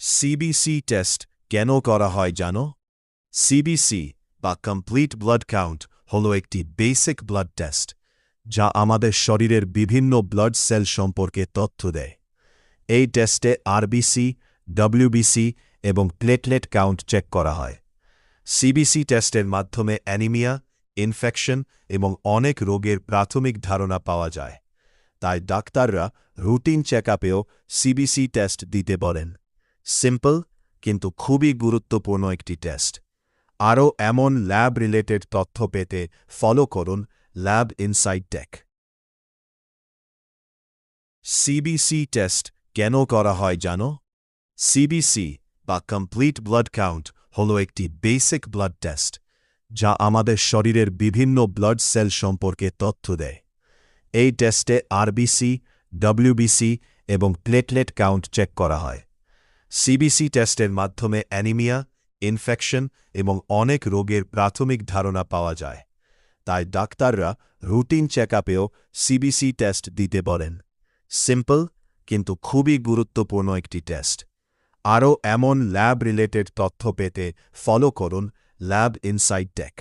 CBC test কেন করা হয় জানো? সিবিসি বা কমপ্লিট ব্লাড কাউন্ট হল একটি বেসিক ব্লাড টেস্ট যা আমাদের শরীরের বিভিন্ন ব্লাড সেল সম্পর্কে তথ্য দেয়। এই টেস্টে আরবিসি, ডব্লিউবিসি এবং প্লেটলেট কাউন্ট চেক করা হয়। সিবিসি টেস্টের মাধ্যমে অ্যানিমিয়া, ইনফেকশন এবং অনেক রোগের প্রাথমিক ধারণা পাওয়া যায়। তাই ডাক্তাররা রুটিন চেকআপেও সিবিসি টেস্ট দিতে বলেন। সিম্পল কিন্তু খুবই গুরুত্বপূর্ণ একটি টেস্ট। আরও এমন ল্যাব রিলেটেড তথ্য পেতে ফলো করুন lab insight tech. CBC test কেন করা হয় জানো? সিবিসি বা কমপ্লিট ব্লাড কাউন্ট হল একটি বেসিক ব্লাড টেস্ট যা আমাদের শরীরের বিভিন্ন ব্লাড সেল সম্পর্কে তথ্য দেয়। এই টেস্টে আরবিসি, ডব্লিউবিসি এবং প্লেটলেট কাউন্ট চেক করা হয়। সিবিসি টেস্টের মাধ্যমে অ্যানিমিয়া, ইনফেকশন এবং অনেক রোগের প্রাথমিক ধারণা পাওয়া যায়। তাই ডাক্তাররা রুটিন চেকআপেও সিবিসি টেস্ট দিতে বলেন। সিম্পল কিন্তু খুবই গুরুত্বপূর্ণ একটি টেস্ট। আরও এমন ল্যাব রিলেটেড তথ্য পেতে ফলো করুন ল্যাব ইনসাইট টেক।